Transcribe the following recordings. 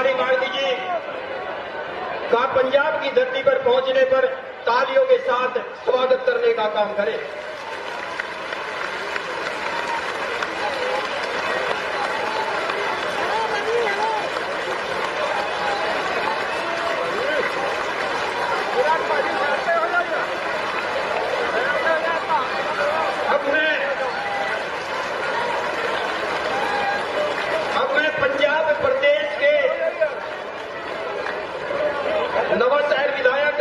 कुमारी मालवी जी का पंजाब की धरती पर पहुंचने पर तालियों के साथ स्वागत करने का काम करें। अब मैं पंजाब प्रदेश के नवांशहर विधायक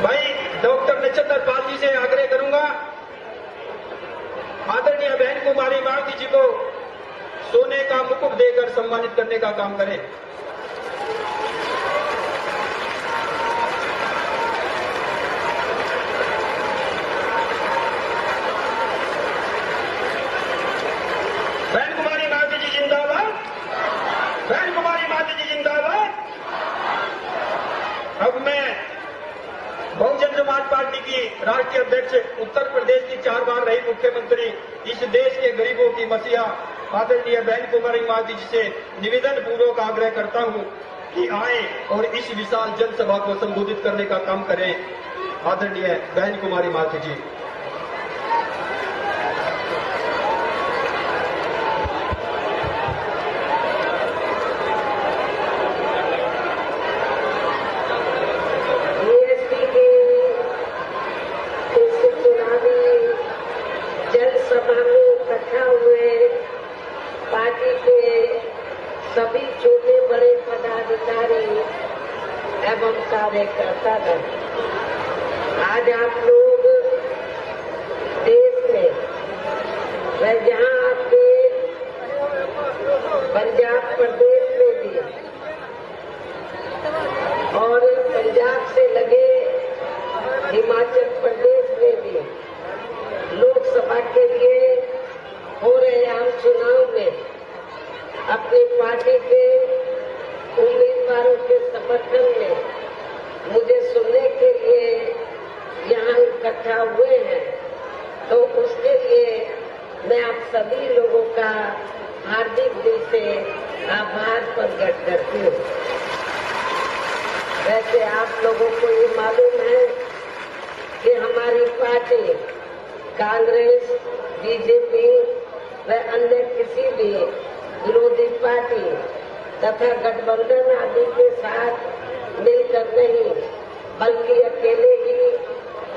भाई डॉक्टर नचिंदर पाल जी से आग्रह करूंगा, आदरणीय बहन कुमारी मालवी जी को सोने का मुकुट देकर सम्मानित करने का काम करें। बहन कुमारी मालवी जी जिंदाबाद, बहन कुमारी मालवी जी जिंदाबाद। अब मैं बहुजन समाज पार्टी की राष्ट्रीय अध्यक्ष, उत्तर प्रदेश की 4 बार रही मुख्यमंत्री, इस देश के गरीबों की मसीहा आदरणीय बहन कुमारी मालवी जी से निवेदन पूर्वक आग्रह करता हूं कि आए और इस विशाल जनसभा को संबोधित करने का काम करें। आदरणीय बहन कुमारी मालवी जी। सभी छोटे बड़े पदाधिकारी एवं कार्यकर्तागण, आज आप लोग देश में व जहां आपके पंजाब प्रदेश में भी और पंजाब से लगे हिमाचल प्रदेश में भी लोकसभा के लिए हो रहे आम चुनाव में अपनी पार्टी के उम्मीदवारों के समर्थन में मुझे सुनने के लिए यहाँ इकट्ठा हुए हैं, तो उसके लिए मैं आप सभी लोगों का हार्दिक दिल से आभार प्रकट करती हूँ। वैसे आप लोगों को ये मालूम है कि हमारी पार्टी कांग्रेस, बीजेपी व अन्य किसी भी विरोधी पार्टी तथा गठबंधन आदि के साथ मिलकर नहीं, बल्कि अकेले ही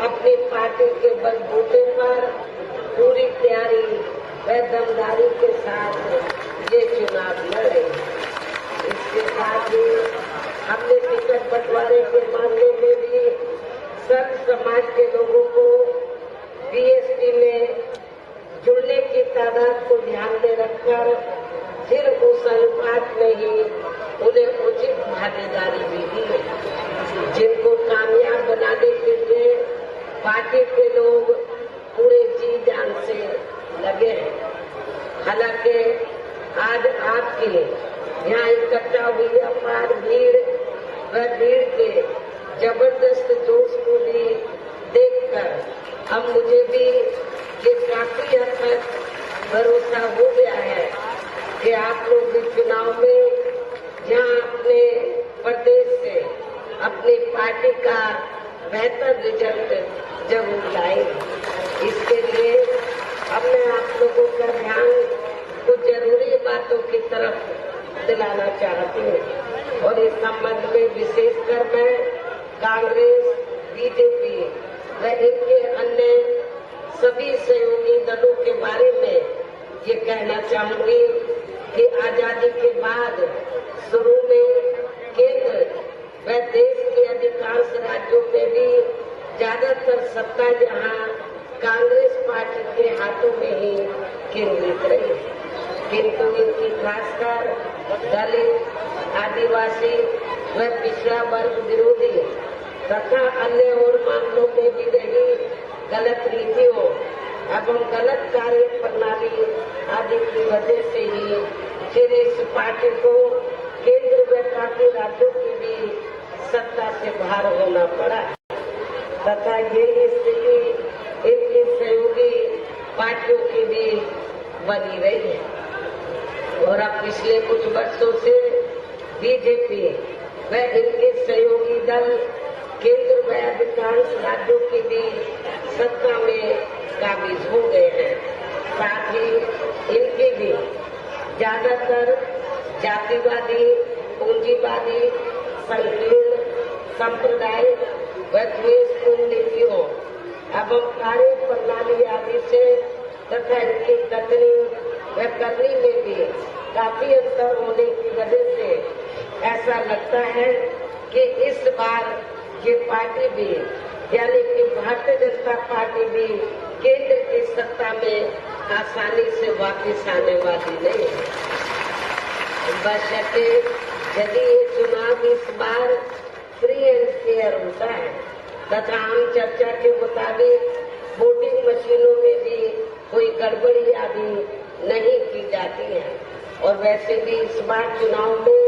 अपनी पार्टी के बलबूते पर पूरी तैयारी व दमदारी के साथ ये चुनाव लड़ रही है। इसके साथ ही हमने टिकट बंटवारे के मामले में भी सब समाज के लोगों को बीएसपी में जुड़ने की तादाद को ध्यान में रखकर फिर उस अनुपात में ही उन्हें उचित भागीदारी भी दी है, जिनको कामयाब बनाने के लिए पार्टी के लोग पूरे जी जान से लगे हैं। हालांकि आज आपके यहाँ इकट्ठा हुई अपार भीड़ व भीड़ के जबरदस्त जोश को भी देखकर अब मुझे भी ये काफी हद तक भरोसा हो गया है कि आप लोग इस चुनाव में जहां अपने प्रदेश से अपनी पार्टी का बेहतर रिजल्ट जरूर लाएंगे। इसके लिए अब मैं आप लोगों का ध्यान कुछ जरूरी बातों की तरफ दिलाना चाहती हूँ और इस संबंध में विशेषकर मैं कांग्रेस, बीजेपी व इनके अन्य सभी सहयोगी दलों के बारे में ये कहना चाहूंगी कि आजादी के बाद शुरू में केंद्र व देश के अधिकांश राज्यों में भी ज्यादातर सत्ता जहां कांग्रेस पार्टी के हाथों में ही केंद्रित रही, किंतु इनकी खासकर दलित, आदिवासी व पिछड़ा वर्ग विरोधी तथा अन्य और मामलों में भी रही गलत नीतियों एवं गलत कार्य प्रणाली आदि की वजह से ही फिर इस पार्टी को केंद्र व काफी राज्यों की भी सत्ता से बाहर होना पड़ा तथा ये स्थिति इनकी सहयोगी पार्टियों की भी बनी रही है। और अब पिछले कुछ वर्षों से बीजेपी व इनके सहयोगी दल केंद्र व अधिकांश राज्यों के भी सत्ता में काबिज हो गए हैं। साथ ही इनके भी ज्यादातर जातिवादी, पूंजीवादी, संकीर्ण संप्रदाय व द्वेषपूर्ण नीतियों एवं कार्य प्रणाली आदि से तथा इनकी कथनी व करनी में भी काफी अंतर होने की वजह से ऐसा लगता है कि इस बार ये पार्टी भी यानी कि भारतीय जनता पार्टी भी केंद्र की सत्ता में आसानी से वापस आने वाली नहीं है। बशर्ते यदि ये चुनाव इस बार फ्री एंड फेयर होता है तथा आम चर्चा के मुताबिक वोटिंग मशीनों में भी कोई गड़बड़ी आदि नहीं की जाती है। और वैसे भी इस बार चुनाव में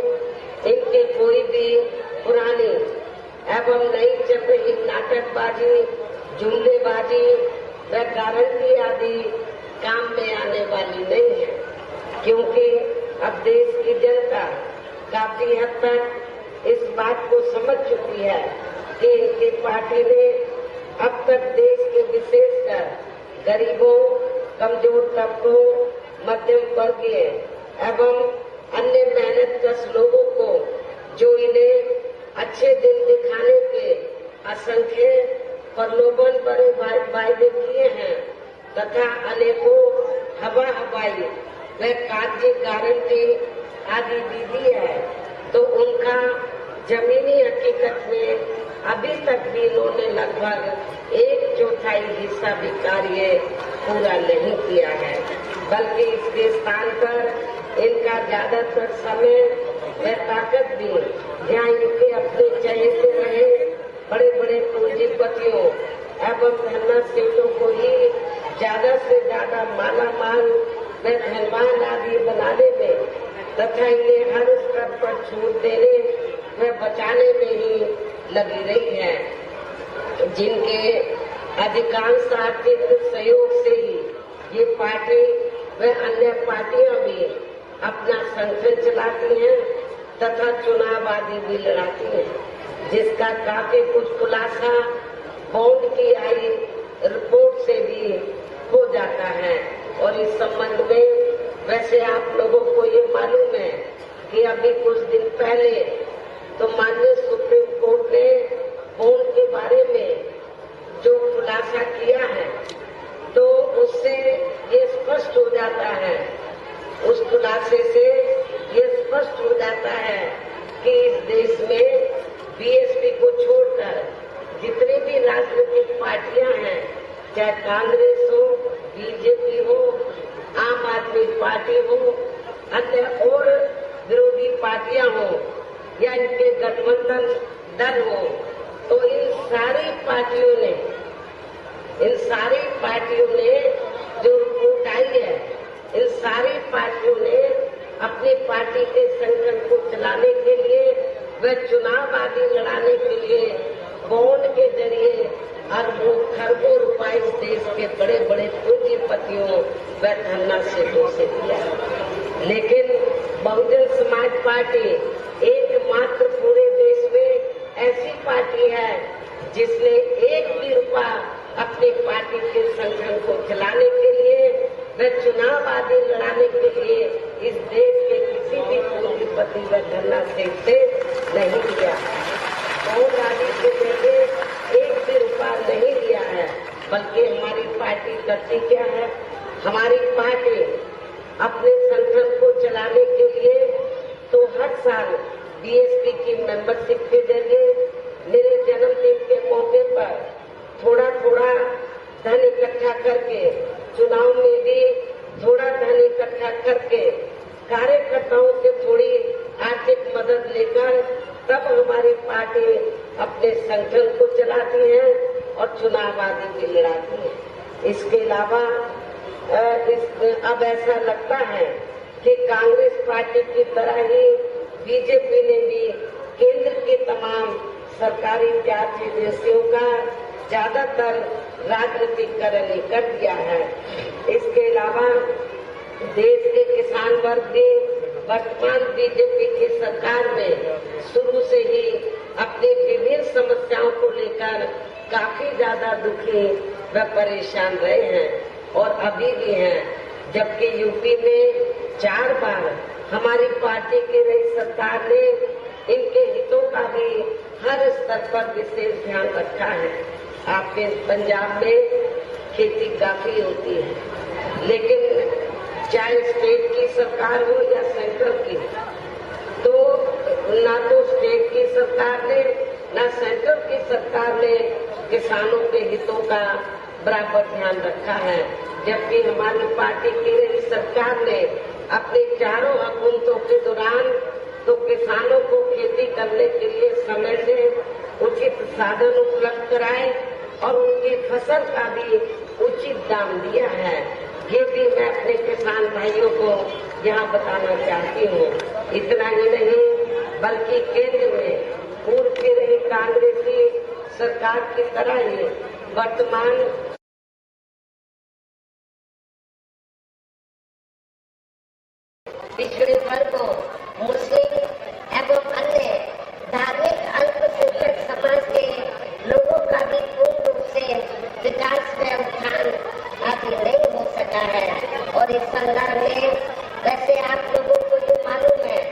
इनके कोई भी पुरानी एवं नई चल रही नाटकबाजी, जुमलेबाजी व गारंटी आदि काम में आने वाली नहीं है, क्योंकि अब देश की जनता काफी हद तक इस बात को समझ चुकी है कि इनकी पार्टी ने अब तक देश के विशेषकर गरीबों, कमजोर तबकों, मध्यम वर्गीय एवं अन्य मेहनतकश लोगों को जो इन्हें अच्छे दिन दिखाने के असंख्य प्रलोभन भरे वायदे किए हैं तथा अनेकों हवाई व कागजी गारंटी आदि दी है, तो उनका जमीनी हकीकत में अभी तक भी इन्होंने लगभग 1/4 हिस्सा भी कार्य पूरा नहीं किया है, बल्कि इसके स्थान पर इनका ज्यादातर समय व ताकत भी यहाँ इनके अपने चहेते रहे बड़े बड़े पूंजीपतियों एवं धनना सेठों को ही ज्यादा से ज्यादा माला माल व धनवान आदि बनाने में तथा इन्हें हर स्तर पर छूट देने व बचाने में ही लगी रही है, जिनके अधिकांश आर्थिक सहयोग से ही ये पार्टी व अन्य पार्टियां भी अपना संगठन चलाती हैं तथा चुनाव आदि भी लड़ाती हैं, जिसका काफी कुछ खुलासा बॉन्ड की आई रिपोर्ट से भी हो जाता है। और इस संबंध में वैसे आप लोगों को ये मालूम है कि अभी कुछ दिन पहले तो माननीय सुप्रीम कोर्ट ने बॉन्ड के बारे में जो खुलासा किया है, तो उससे ये स्पष्ट हो जाता है, उस खुलासे से ये स्पष्ट हो जाता है कि इस देश में बीएसपी को छोड़कर जितनी भी राजनीतिक पार्टियां हैं, चाहे कांग्रेस हो, बीजेपी हो, आम आदमी पार्टी हो, अन्य और विरोधी पार्टियां हो या इनके गठबंधन दल हो, तो इन सारी पार्टियों ने जो रिपोर्ट आई है, इन सारी पार्टियों ने अपनी पार्टी के संगठन को चलाने के लिए व चुनाव आदि लड़ाने के लिए बॉन्ड के जरिए अरबों खरबों रुपए इस देश के बड़े बड़े पूंजीपतियों व धनना सेठों से दिया। लेकिन बहुजन समाज पार्टी एकमात्र पूरे देश में ऐसी पार्टी है जिसने एक भी रुपया अपनी पार्टी के संगठन को चलाने के लिए व चुनाव आदि लड़ाने के लिए इस देश के किसी भी पूंजीपति व धनना सेठ से नहीं लिया। बॉन्ड आदि के जरिए एक भी रुपया नहीं लिया है, बल्कि हमारी पार्टी करती क्या है, हमारी पार्टी अपने संगठन को चलाने के लिए तो हर साल बीएसपी की मेंबरशिप के जरिए मेरे जन्मदिन के मौके पर थोड़ा थोड़ा धन इकट्ठा करके, चुनाव में भी थोड़ा धन इकट्ठा करके, कार्यकर्ताओं से थोड़ी आर्थिक मदद लेकर तब हमारी पार्टी अपने संगठन को चलाती है और चुनाव आदि भी लड़ाती है। इसके अलावा अब ऐसा लगता है कि कांग्रेस पार्टी की तरह ही बीजेपी ने भी केंद्र की तमाम सरकारी जांच एजेंसियों का ज्यादातर राजनीतिकरण कर दिया है। इसके अलावा देश के किसान वर्ग भी वर्तमान बीजेपी की सरकार में शुरू से ही अपनी विभिन्न समस्याओं को लेकर काफी ज्यादा दुखी व परेशान रहे हैं और अभी भी हैं। जबकि यूपी में 4 बार हमारी पार्टी की रही सरकार ने इनके हितों का भी हर स्तर पर विशेष ध्यान रखा है। आपके पंजाब में खेती काफी होती है, लेकिन चाहे स्टेट की सरकार हो या सेंट्रल की, तो ना तो स्टेट की सरकार ने ना सेंट्रल की सरकार ने किसानों के हितों का बराबर ध्यान रखा है। जबकि हमारी पार्टी की रही सरकार ने अपनी चारों हुकूमतों के दौरान तो किसानों को खेती करने के लिए समय से उचित साधन उपलब्ध कराए और उनकी फसल का भी उचित दाम दिया है। ये भी मैं अपने किसान भाइयों को यहाँ बताना चाहती हूँ। इतना ही नहीं, बल्कि केंद्र में पूर्व की रही कांग्रेसी सरकार की तरह ही वर्तमान पिछड़े वर्गों, मुस्लिम एवं अन्य धार्मिक अल्पसंख्यक समाज के लोगों का भी पूर्ण रूप से विकास में उत्थान आदि नहीं हो सका है। और इस संदर्भ में वैसे आप लोगों को जो मालूम है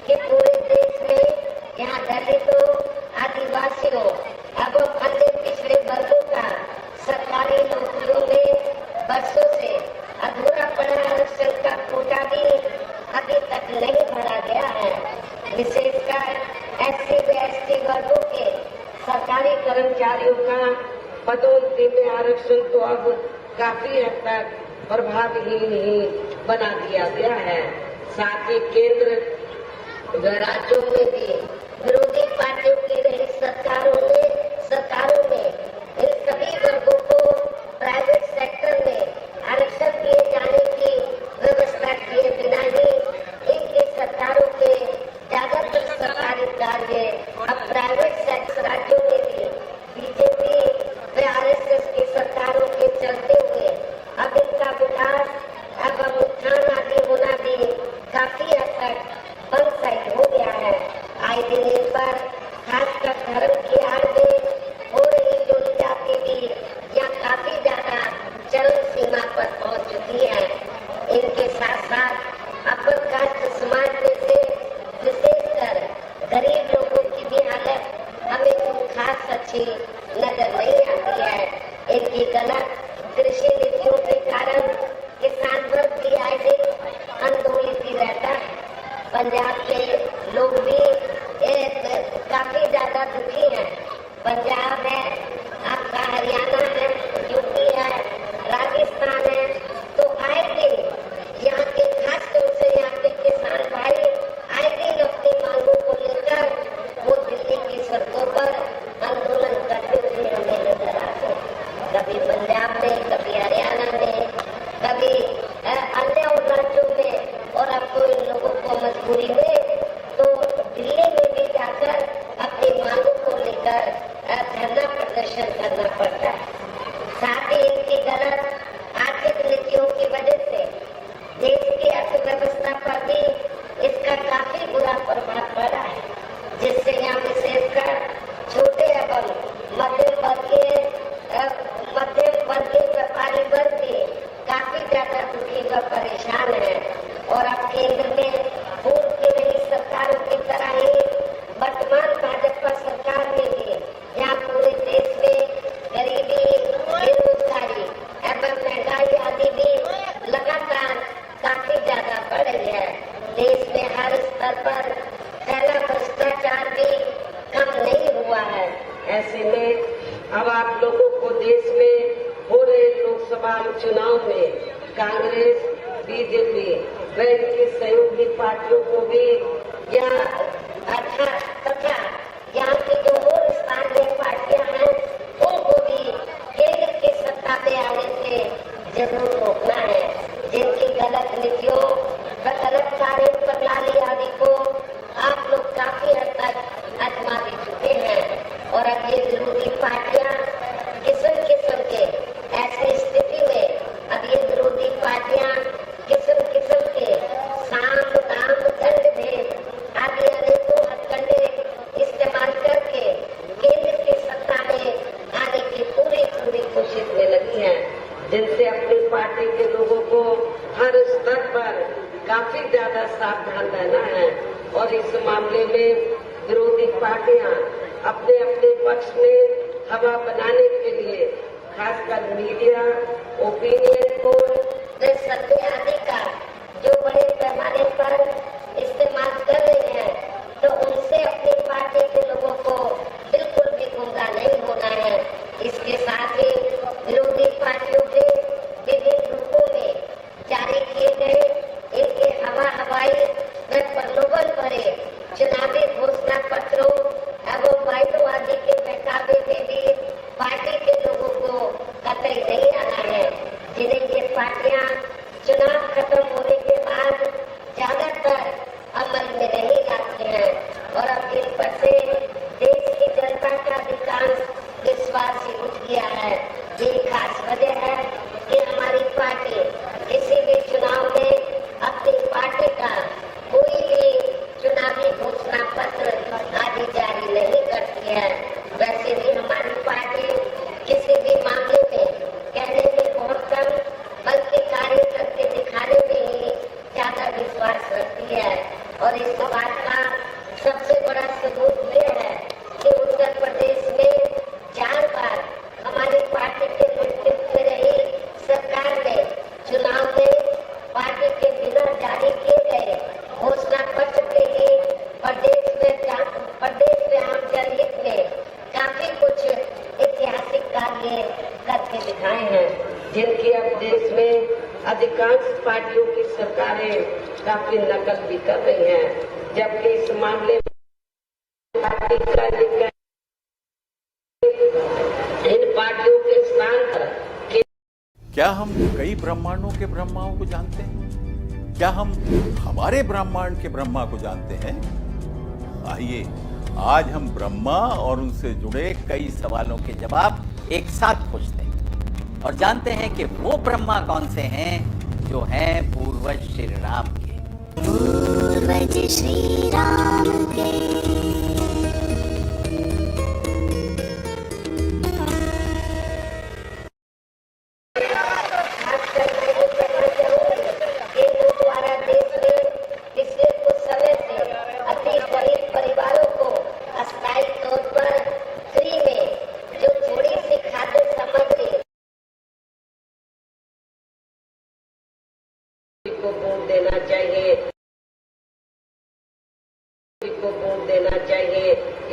कि पूरे देश में यहाँ दलितों, आदिवासियों एवं अन्य पिछड़े वर्गों का सरकारी नौकरियों में वर्षों से अधूरा पड़ा आरक्षण का कोटा भी अभी तक नहीं भरा गया है। विशेषकर SC व ST वर्गों के सरकारी कर्मचारियों का पदोन्नति में आरक्षण तो अब काफी हद तक प्रभावहीन ही बना दिया गया है। साथ ही केंद्र व राज्यों में भी विरोधी पार्टियों की रही सरकारों ने इन सभी वर्गों को प्राइवेट सेक्टर में आरक्षण दिए जाने की व्यवस्था किए बिना ही इनकी सरकारों के ज्यादातर सरकारी कार्य अब प्राइवेट सेक्टर राज्यों में भी बीजेपी व RSS की सरकारों के चलते हुए अब इनका विकास एवं उत्थान आदि होना भी काफी हद तक वन साइड हो गया है। आए दिन इन पर खासकर धर्म की आड़ में हो रही जोड़ी जाति भी यहाँ काफी ज्यादा चरम सीमा पर पहुंच चुकी है। इनके साथ साथ अपर कास्ट समाज में से विशेषकर गरीब लोगों की भी हालत हमें कुछ खास अच्छी नजर नहीं आती है। इनकी गलत कृषि नीतियों के कारण किसान वर्ग भी आए दिन आंदोलित ही रहता है। पंजाब के लोग भी काफी ज्यादा दुखी हैं। पंजाब है, आपका हरियाणा है, यूपी है, राजस्थान है, तो आए दिन यहाँ के खास तौर से यहाँ के किसान भाई आए दिन अपनी मांगों को लेकर वो दिल्ली की सड़कों पर आंदोलन करते हुए हमें नजर आते हैं। कभी पंजाब में, कभी हरियाणा में, कभी अन्य राज्यों में, और अब तो इन लोगों को मजबूरी में तो दिल्ली में भी जाकर अपनी मांगों को लेकर धरना प्रदर्शन करना पड़ता है। साथ ही इनकी गलत आर्थिक नीतियों की वजह से देश की अर्थव्यवस्था पर भी इसका काफी बुरा प्रभाव पड़ा है, जिससे यहाँ विशेषकर छोटे एवं मध्यम वर्गीय व्यापारी वर्ग भी काफी ज्यादा दुखी व परेशान है। और अब केंद्र में पूर्व की रही सरकारों की तरह ही वर्तमान भाजपा सरकार में भी यहाँ पूरे देश में गरीबी, बेरोजगारी एवं महंगाई आदि भी लगातार काफी ज्यादा बढ़ रही है। देश में हर स्तर पर फैला भ्रष्टाचार भी कम नहीं हुआ है। ऐसे में अब आप लोगों को देश में हो रहे लोकसभा चुनाव में कांग्रेस, बीजेपी व इनकी सहयोगी पार्टियों को भी तथा यहाँ की जो और स्थानीय पार्टियां हैं उनको भी केंद्र की सत्ता पे आने से जरूर रोकना है। जिनकी गलत नीतियों व गलत कार्य प्रणाली आदि को आप लोग काफी हद तक आजमा भी चुके हैं। और अब ये विरोधी पार्टियां किस्म के ऐसी स्थिति में अब ये विरोधी पार्टियां किस्म अपनी पार्टी के लोगों को हर स्तर पर काफी ज्यादा सावधान रहना है और इस मामले में विरोधी पार्टियां अपने अपने पक्ष में हवा बनाने के लिए खासकर मीडिया, ओपिनियन पोल, सर्वे आदि का जो बड़े पैमाने पर इस्तेमाल कर रहे हैं, तो उनसे अपनी पार्टी के लोगों को बिल्कुल भी गुमराह नहीं होना है। इसके साथ ही विरोधी पार्टियों के विभिन्न रूपों में जारी किए गए इनके हवाई व प्रलोभन भरे चुनावी घोषणा पत्रों एवं वायदोबाजी के बहकावे में भी पार्टी के लोगों को कतई नहीं आना है, जिन्हें ये पार्टियां चुनाव खत्म होने के बाद ज्यादातर अमल में नहीं लाती हैं और अब इन पर से देश की जनता का अधिकांश विश्वास ही उठ गया है। यही खास वजह है कि हमारी पार्टी किसी भी चुनाव में अपनी पार्टी का कोई भी चुनावी घोषणा पत्र आदि जारी नहीं करती है। वैसे भी हमारी पार्टी किसी भी मामले में कहने में बहुत कम बल्कि कार्य करके दिखाने में ही ज्यादा विश्वास रखती है और इस बात का सबसे बड़ा सबूत ये है कि उत्तर प्रदेश में 4 बार हमारी पार्टी के नेतृत्व में रही सरकार ने चुनाव में पार्टी के बिना जारी किए गए घोषणा पत्र के लिए प्रदेश में आम जनहित में काफी कुछ ऐतिहासिक कार्य करके दिखाए हैं, जिनकी अब देश में अधिकांश पार्टियों की सरकारें काफी नकल भी कर रही हैं, जबकि इस मामले में पार्टी का इन पार्टियों के स्थान पर क्या हम कई ब्रह्मांडों के ब्रह्माओं को जानते हैं? क्या हम हमारे ब्रह्मांड के ब्रह्मा को जानते हैं? आइए आज हम ब्रह्मा और उनसे जुड़े कई सवालों के जवाब एक साथ पूछते हैं और जानते हैं कि वो ब्रह्मा कौन से हैं जो हैं पूर्वज श्री राम के। पूर्वज श्री राम के।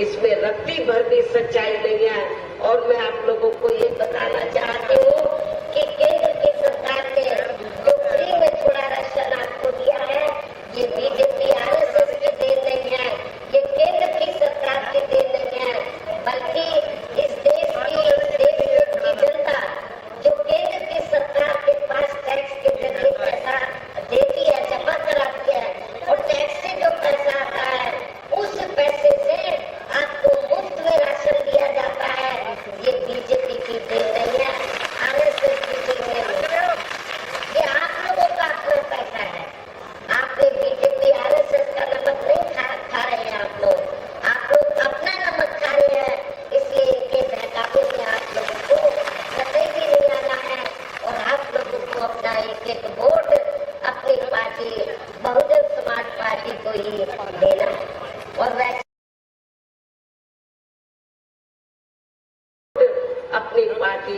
इसमें रत्ती भर भी सच्चाई नहीं है और मैं आप लोगों को ये बताना चाहती हूँ कि केंद्र की सरकार ने जो फ्री में थोड़ा राशन आपको दिया है, ये बीजेपी आरएसएस की देन नहीं है, ये केंद्र की सरकार की देन नहीं है, बल्कि इस देश की जनता जो केंद्र की सरकार के पास टैक्स के जरिए पैसा देती है, जमा कराती है और टैक्स से जो पैसा आता है उस पैसे से आपको मुफ्त में राशन दिया जाता है। ये बीजेपी की देन नहीं है, आरएसएस की देन नहीं है, ये आप लोगों का अपना पैसा है। आपने बीजेपी आरएसएस का नमक नहीं खा रहे हैं, आप लोग अपना नमक खा रहे हैं, इसलिए इनके बहकावे में आप लोगों को कतई भी नहीं आना है और आप लोगों को अपना एक वोट अपनी पार्टी बहुजन समाज पार्टी को ही देना है और वैसे अपनी पार्टी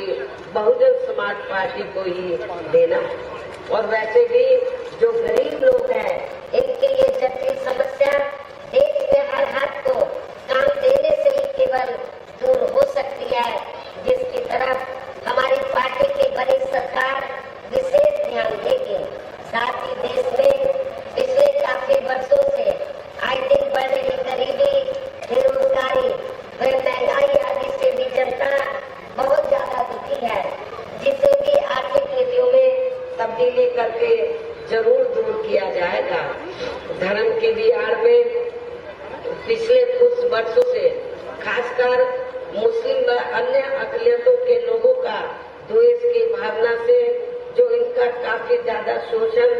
बहुजन समाज पार्टी को ही देना है और वैसे भी जो गरीब लोग हैं इनके लिए जटिल समस्या देश में हर हाथ को काम देने से ही केवल दूर हो सकती है, जिसकी तरफ हमारी पार्टी की बड़ी सरकार विशेष ध्यान देगी। साथ ही देश में पिछले काफी वर्षों से आए दिन बढ़ रही गरीबी, बेरोजगारी व महंगाई आदि से भी जनता बहुत ज्यादा दुखी है, जिसे भी आर्थिक नीतियों में तब्दीली करके जरूर दूर किया जाएगा। धर्म की भी आड़ में पिछले कुछ वर्षों से खासकर मुस्लिम व अन्य अकलियतों के लोगों का द्वेष की भावना से जो इनका काफी ज्यादा शोषण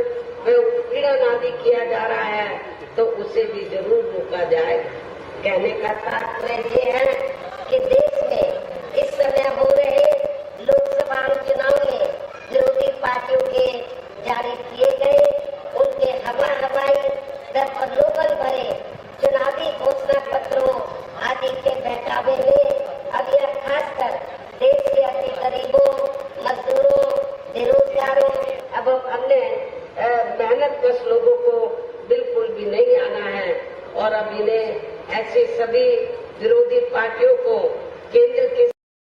व उत्पीड़न आदि किया जा रहा है, तो उसे भी जरूर रोका जाएगा। कहने का तात्पर्य ये है कि देश में इस समय हो रहे लोकसभा चुनाव में विरोधी मेहनत कश लोगों को बिल्कुल भी नहीं आना है और अब इन्हें ऐसे सभी विरोधी पार्टियों को केंद्र के